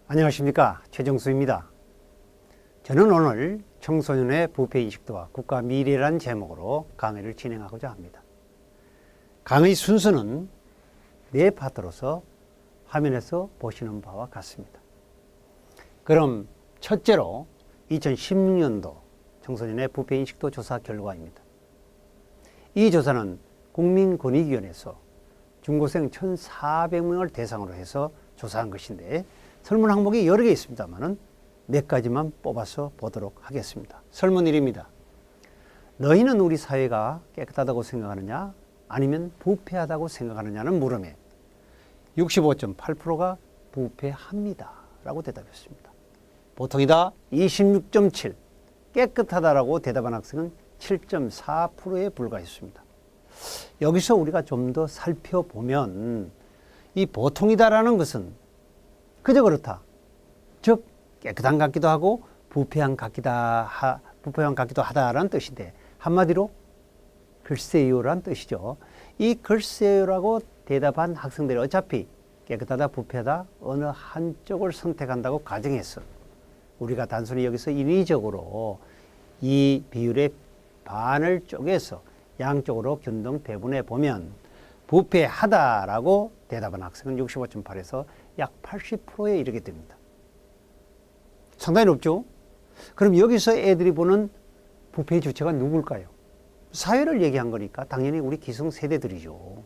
안녕하십니까, 최정수입니다. 저는 오늘 청소년의 부패인식도와 국가 미래란 제목으로 강의를 진행하고자 합니다. 강의 순서는 네 파트로서 화면에서 보시는 바와 같습니다. 그럼 첫째로 2016년도 청소년의 부패인식도 조사 결과입니다. 이 조사는 국민권익위원회에서 중고생 1,400명을 대상으로 해서 조사한 것인데 설문 항목이 여러 개 있습니다만 몇 가지만 뽑아서 보도록 하겠습니다. 설문 1입니다. 너희는 우리 사회가 깨끗하다고 생각하느냐 아니면 부패하다고 생각하느냐는 물음에 65.8%가 부패합니다 라고 대답했습니다. 보통이다 26.7%, 깨끗하다라고 대답한 학생은 7.4%에 불과했습니다. 여기서 우리가 좀 더 살펴보면 이 보통이다라는 것은 그저 그렇다. 즉 깨끗한 것 같기도 하고 부패한 것 같기도 하다라는 뜻인데 한마디로 글쎄요라는 뜻이죠. 이 글쎄요라고 대답한 학생들이 어차피 깨끗하다 부패하다 어느 한쪽을 선택한다고 가정해서 우리가 단순히 여기서 인위적으로 이 비율의 반을 쪼개서 양쪽으로 균등 배분해 보면 부패하다라고 대답한 학생은 65.8에서 약 80%에 이르게 됩니다. 상당히 높죠? 그럼 여기서 애들이 보는 부패의 주체가 누굴까요? 사회를 얘기한 거니까 당연히 우리 기성세대들이죠.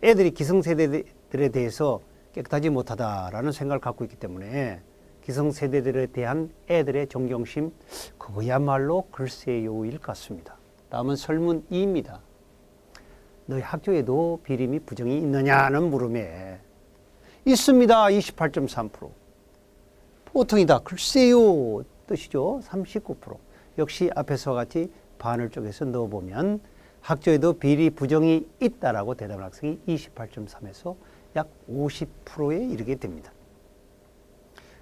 애들이 기성세대들에 대해서 깨끗하지 못하다라는 생각을 갖고 있기 때문에 기성세대들에 대한 애들의 존경심, 그거야말로 글쎄요일 같습니다. 다음은 설문 2입니다. 너희 학교에도 비리 및 부정이 있느냐는 물음에 있습니다. 28.3%. 보통이다. 글쎄요 뜻이죠. 39%. 역시 앞에서와 같이 반을 쪼개서 넣어보면 학교에도 비리 부정이 있다라고 대답한 학생이 28.3에서 약 50%에 이르게 됩니다.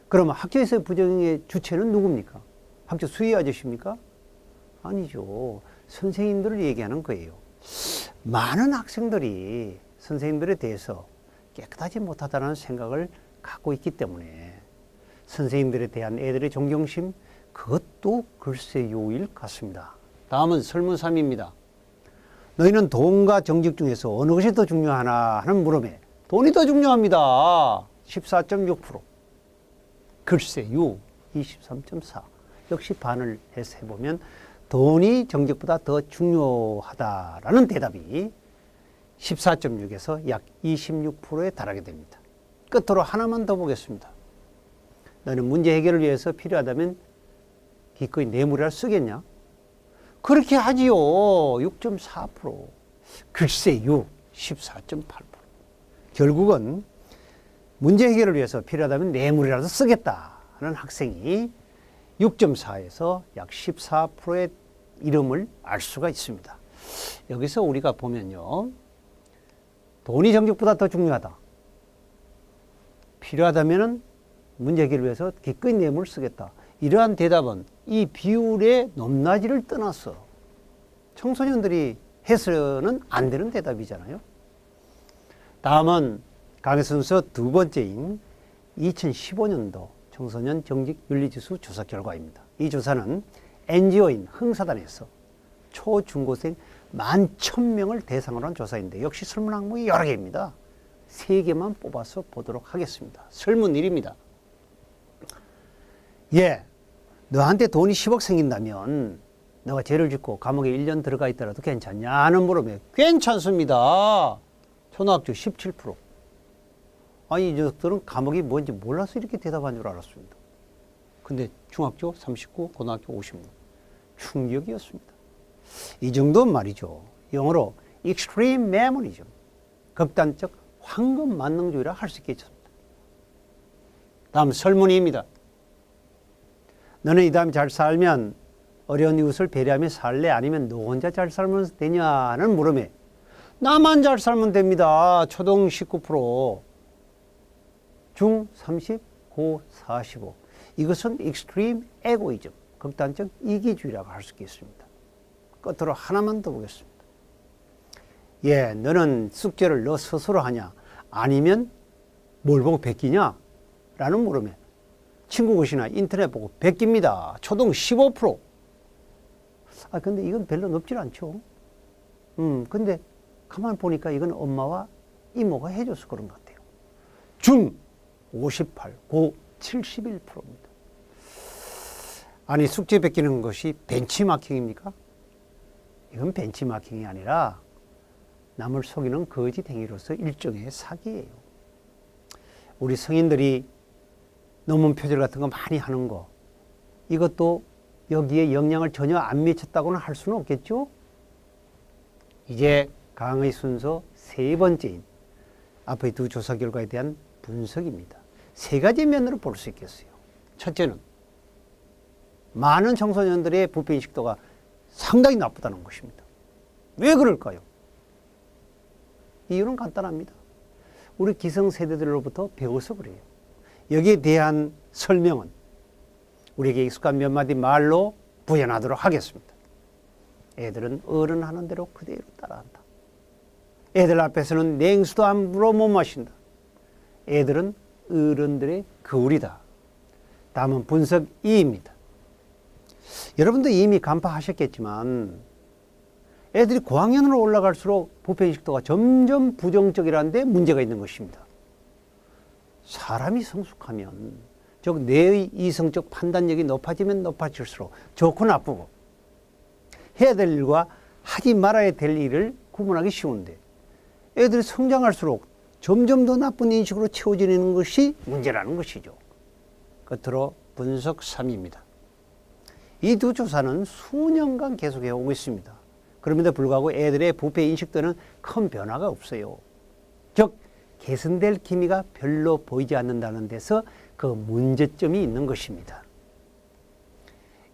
그러면 학교에서의 부정의 주체는 누굽니까? 학교 수위 아저씨입니까? 아니죠. 선생님들을 얘기하는 거예요. 많은 학생들이 선생님들에 대해서 깨끗하지 못하다는 생각을 갖고 있기 때문에 선생님들에 대한 애들의 존경심, 그것도 글쎄요일 같습니다. 다음은 설문 3입니다. 너희는 돈과 정직 중에서 어느 것이 더 중요하나 하는 물음에 돈이 더 중요합니다. 14.6%. 글쎄요 23.4%. 역시 반을 해서 해보면 돈이 정직보다 더 중요하다라는 대답이 14.6에서 약 26%에 달하게 됩니다. 끝으로 하나만 더 보겠습니다. 너는 문제 해결을 위해서 필요하다면 기꺼이 뇌물이라 쓰겠냐? 그렇게 하지요. 6.4%. 글쎄요. 14.8%. 결국은 문제 해결을 위해서 필요하다면 뇌물이라도 쓰겠다 하는 학생이 6.4에서 약 14%의 이름을 알 수가 있습니다. 여기서 우리가 보면요. 돈이 정직보다 더 중요하다. 필요하다면 문제 해결을 위해서 기꺼이 뇌물을 쓰겠다. 이러한 대답은 이 비율의 높낮이를 떠나서 청소년들이 해서는 안 되는 대답이잖아요. 다음은 강의 순서 두 번째인 2015년도 청소년 정직 윤리지수 조사 결과입니다. 이 조사는 NGO인 흥사단에서 초중고생 11,000명을 대상으로 한 조사인데 역시 설문 항목이 여러 개입니다. 3개만 뽑아서 보도록 하겠습니다. 설문 1입니다. 너한테 돈이 10억 생긴다면 너가 죄를 짓고 감옥에 1년 들어가 있더라도 괜찮냐 하는 물음에 괜찮습니다. 초등학교 17%. 아니 이 녀석들은 감옥이 뭔지 몰라서 이렇게 대답한 줄 알았습니다. 근데 중학교 39, 고등학교 56. 충격이었습니다. 이 정도는 말이죠. 영어로 extreme memory죠. 극단적 황금 만능주의라 할 수 있겠습니다. 다음 설문입니다. 너는 이 다음에 잘 살면 어려운 이웃을 배려하며 살래? 아니면 너 혼자 잘 살면 되냐는 물음에 나만 잘 살면 됩니다. 초등 19%, 중 30, 고 45. 이것은 extreme egoism, 극단적 이기주의라고 할 수 있겠습니다. 끝으로 하나만 더 보겠습니다. 너는 숙제를 너 스스로 하냐? 아니면 뭘 보고 베끼냐? 라는 물음에 친구 것이나 인터넷 보고 베낍니다. 초등 15%. 근데 이건 별로 높질 않죠. 근데 가만 보니까 이건 엄마와 이모가 해줘서 그런 것 같아요. 중 58, 고 71%입니다. 아니, 숙제 베끼는 것이 벤치마킹입니까? 이건 벤치마킹이 아니라 남을 속이는 거짓 행위로서 일종의 사기예요. 우리 성인들이 논문 표절 같은 거 많이 하는 거, 이것도 여기에 영향을 전혀 안 미쳤다고는 할 수는 없겠죠? 이제 강의 순서 세 번째인 앞의 두 조사 결과에 대한 분석입니다. 세 가지 면으로 볼 수 있겠어요. 첫째는 많은 청소년들의 부패인식도가 상당히 나쁘다는 것입니다. 왜 그럴까요? 이유는 간단합니다. 우리 기성세대들로부터 배워서 그래요. 여기에 대한 설명은 우리에게 익숙한 몇 마디 말로 부연하도록 하겠습니다. 애들은 어른 하는 대로 그대로 따라한다. 애들 앞에서는 냉수도 함부로 못 마신다. 애들은 어른들의 거울이다. 다음은 분석 2입니다. 여러분도 이미 간파하셨겠지만 애들이 고학년으로 올라갈수록 부패인식도가 점점 부정적이라는 데 문제가 있는 것입니다. 사람이 성숙하면, 즉 뇌의 이성적 판단력이 높아지면 높아질수록 좋고 나쁘고 해야 될 일과 하지 말아야 될 일을 구분하기 쉬운데, 애들이 성장할수록 점점 더 나쁜 인식으로 채워지는 것이 문제라는 것이죠. 끝으로 분석 3입니다. 이 두 조사는 수년간 계속해 오고 있습니다. 그럼에도 불구하고 애들의 부패 인식도는 큰 변화가 없어요. 즉 개선될 기미가 별로 보이지 않는다는 데서 그 문제점이 있는 것입니다.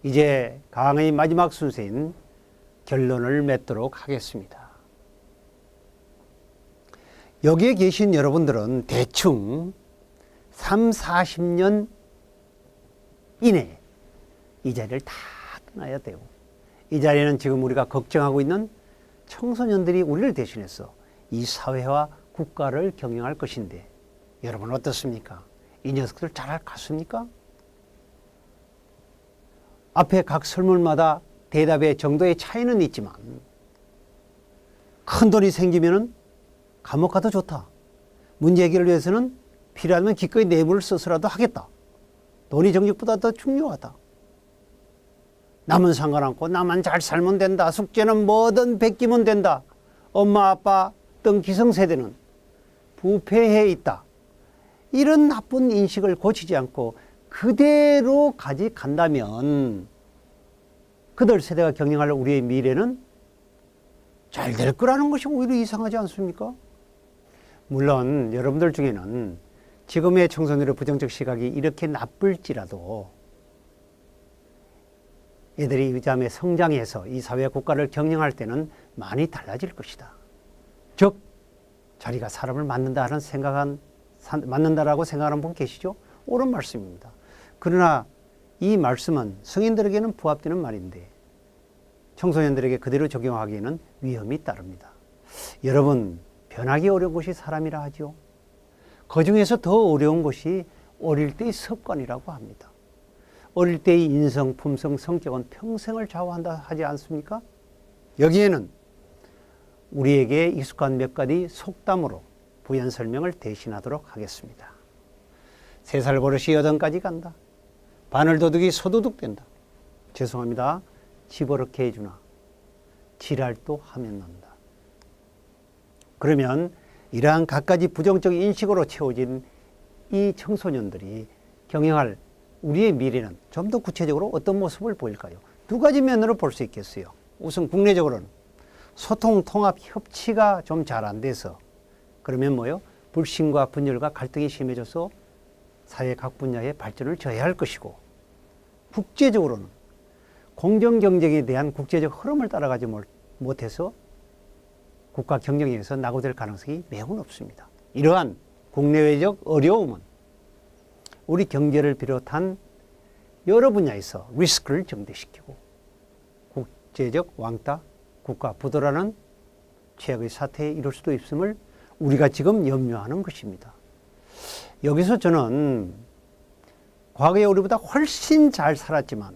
이제 강의 마지막 순서인 결론을 맺도록 하겠습니다. 여기에 계신 여러분들은 대충 3, 40년 이내에 이 자리를 다 떠나야 돼요. 이 자리는 지금 우리가 걱정하고 있는 청소년들이 우리를 대신해서 이 사회와 국가를 경영할 것인데, 여러분 어떻습니까? 이 녀석들 잘할 것 같습니까? 앞에 각 설문마다 대답의 정도의 차이는 있지만 큰 돈이 생기면은 감옥 가도 좋다. 문제 해결을 위해서는 필요하면 기꺼이 뇌물을 써서라도 하겠다. 돈이 정직보다 더 중요하다. 남은 상관없고 나만 잘 살면 된다. 숙제는 뭐든 베끼면 된다. 엄마 아빠 등 기성세대는 부패해 있다. 이런 나쁜 인식을 고치지 않고 그대로 간다면 그들 세대가 경영할 우리의 미래는 잘 될 거라는 것이 오히려 이상하지 않습니까? 물론 여러분들 중에는 지금의 청소년의 부정적 시각이 이렇게 나쁠지라도 애들이 의자에 성장해서 이 사회 국가를 경영할 때는 많이 달라질 것이다. 즉 자리가 사람을 맞는다라고 생각하는 분 계시죠? 옳은 말씀입니다. 그러나 이 말씀은 성인들에게는 부합되는 말인데 청소년들에게 그대로 적용하기에는 위험이 따릅니다. 여러분, 변하기 어려운 것이 사람이라 하죠. 그중에서 더 어려운 것이 어릴 때의 습관이라고 합니다. 어릴 때의 인성, 품성, 성격은 평생을 좌우한다 하지 않습니까? 여기에는 우리에게 익숙한 몇 가지 속담으로 부연 설명을 대신하도록 하겠습니다. 3살 버릇이 8까지 간다. 바늘 도둑이 소도둑 된다. 죄송합니다. 집어넣게 해주나 지랄도 하면 난다. 그러면 이러한 갖가지 부정적 인식으로 채워진 이 청소년들이 경영할 우리의 미래는 좀 더 구체적으로 어떤 모습을 보일까요? 두 가지 면으로 볼 수 있겠어요. 우선 국내적으로는 소통, 통합, 협치가 좀 잘 안 돼서 그러면 뭐요? 불신과 분열과 갈등이 심해져서 사회 각 분야의 발전을 저해할 것이고, 국제적으로는 공정경쟁에 대한 국제적 흐름을 따라가지 못해서 국가 경영에서 낙오될 가능성이 매우 높습니다. 이러한 국내외적 어려움은 우리 경제를 비롯한 여러 분야에서 리스크를 증대시키고 국제적 왕따, 국가 부도라는 최악의 사태에 이를 수도 있음을 우리가 지금 염려하는 것입니다. 여기서 저는 과거에 우리보다 훨씬 잘 살았지만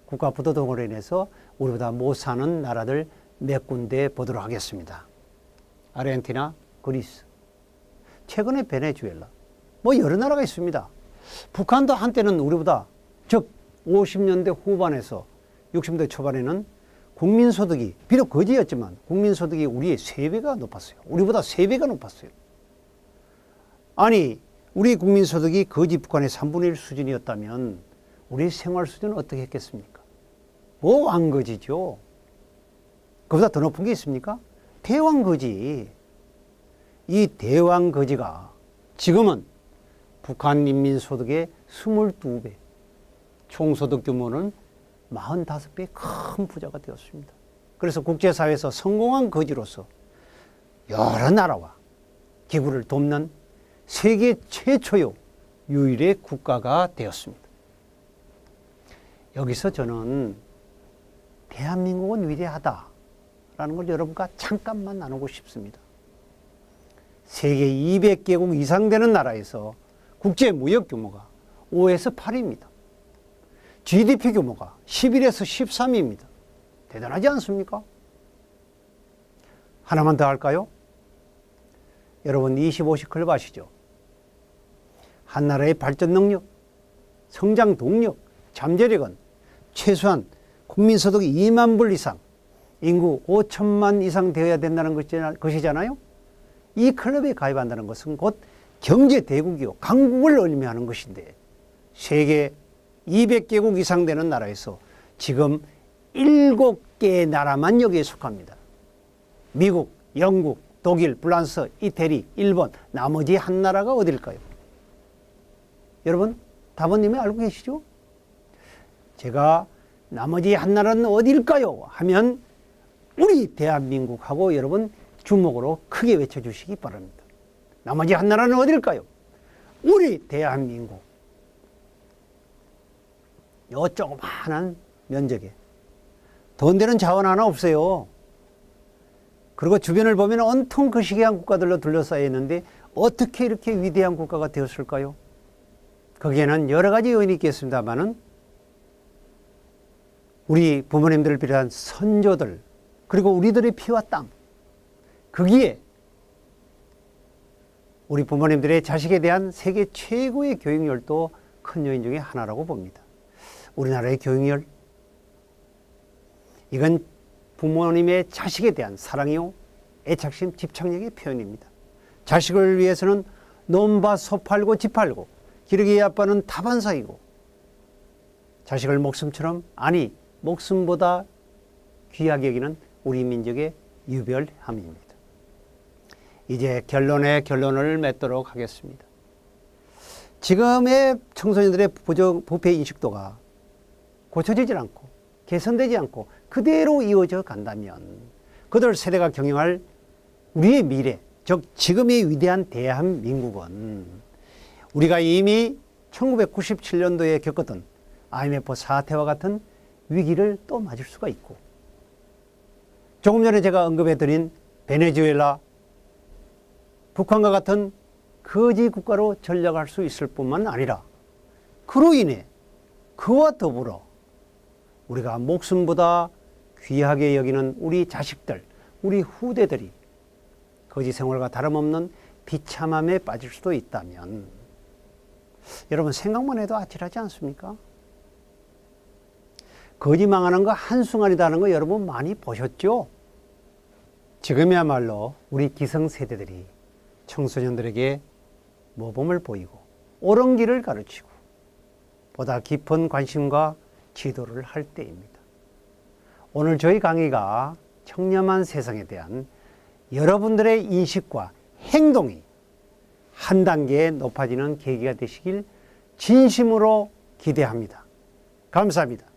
국가 부도덕으로 인해서 우리보다 못 사는 나라들 몇 군데 보도록 하겠습니다. 아르헨티나, 그리스, 최근에 베네수엘라, 뭐 여러 나라가 있습니다. 북한도 한때는 우리보다, 즉 50년대 후반에서 60년대 초반에는 국민소득이 비록 거지였지만 국민소득이 우리의 3배가 높았어요. 우리보다 3배가 높았어요. 아니 우리 국민소득이 거지 북한의 3분의 1 수준이었다면 우리 생활 수준은 어떻게 했겠습니까? 뭐 왕거지죠. 그보다 더 높은 게 있습니까? 대왕거지. 이 대왕거지가 지금은 북한 인민소득의 22배, 총소득 규모는 45배의 큰 부자가 되었습니다. 그래서 국제사회에서 성공한 거지로서 여러 나라와 기구를 돕는 세계 최초요 유일의 국가가 되었습니다. 여기서 저는 대한민국은 위대하다라는 걸 여러분과 잠깐만 나누고 싶습니다. 세계 200개국 이상 되는 나라에서 국제 무역 규모가 5에서 8입니다. GDP 규모가 11에서 13입니다. 대단하지 않습니까? 하나만 더 할까요? 여러분 25시 클럽 아시죠? 한 나라의 발전 능력, 성장 동력, 잠재력은 최소한 국민소득 2만 불 이상, 인구 5천만 이상 되어야 된다는 것이잖아요. 이 클럽에 가입한다는 것은 곧 경제대국이요 강국을 의미하는 것인데 세계 200개국 이상 되는 나라에서 지금 7개의 나라만 여기에 속합니다. 미국, 영국, 독일, 프랑스, 이태리, 일본, 나머지 한 나라가 어딜까요? 여러분 답은 이미 알고 계시죠? 제가 나머지 한 나라는 어딜까요? 하면 우리 대한민국하고 여러분 주목으로 크게 외쳐주시기 바랍니다. 나머지 한 나라는 어딜까요? 우리 대한민국. 요 조그마한 면적에 돈 되는 자원 하나 없어요. 그리고 주변을 보면 온통 그 시기한 국가들로 둘러싸여 있는데 어떻게 이렇게 위대한 국가가 되었을까요? 거기에는 여러 가지 요인이 있겠습니다만은 우리 부모님들을 비롯한 선조들 그리고 우리들의 피와 땀 거기에 우리 부모님들의 자식에 대한 세계 최고의 교육열도 큰 요인 중에 하나라고 봅니다. 우리나라의 교육열 이건 부모님의 자식에 대한 사랑이요 애착심 집착력의 표현입니다. 자식을 위해서는 논밭 소 팔고 집 팔고 기르기의 아빠는 다반사이고 자식을 목숨처럼 아니 목숨보다 귀하게 여기는 우리 민족의 유별함입니다. 이제 결론에 결론을 맺도록 하겠습니다. 지금의 청소년들의 부패 인식도가 고쳐지지 않고 개선되지 않고 그대로 이어져 간다면 그들 세대가 경영할 우리의 미래, 즉 지금의 위대한 대한민국은 우리가 이미 1997년도에 겪었던 IMF 사태와 같은 위기를 또 맞을 수가 있고 조금 전에 제가 언급해드린 베네수엘라, 북한과 같은 거지 국가로 전락할 수 있을 뿐만 아니라 그로 인해 그와 더불어 우리가 목숨보다 귀하게 여기는 우리 자식들, 우리 후대들이 거지 생활과 다름없는 비참함에 빠질 수도 있다면 여러분 생각만 해도 아찔하지 않습니까? 거지 망하는 거 한순간이라는 거 여러분 많이 보셨죠? 지금이야말로 우리 기성세대들이 청소년들에게 모범을 보이고 옳은 길을 가르치고 보다 깊은 관심과 지도를 할 때입니다. 오늘 저희 강의가 청렴한 세상에 대한 여러분들의 인식과 행동이 한 단계 높아지는 계기가 되시길 진심으로 기대합니다. 감사합니다.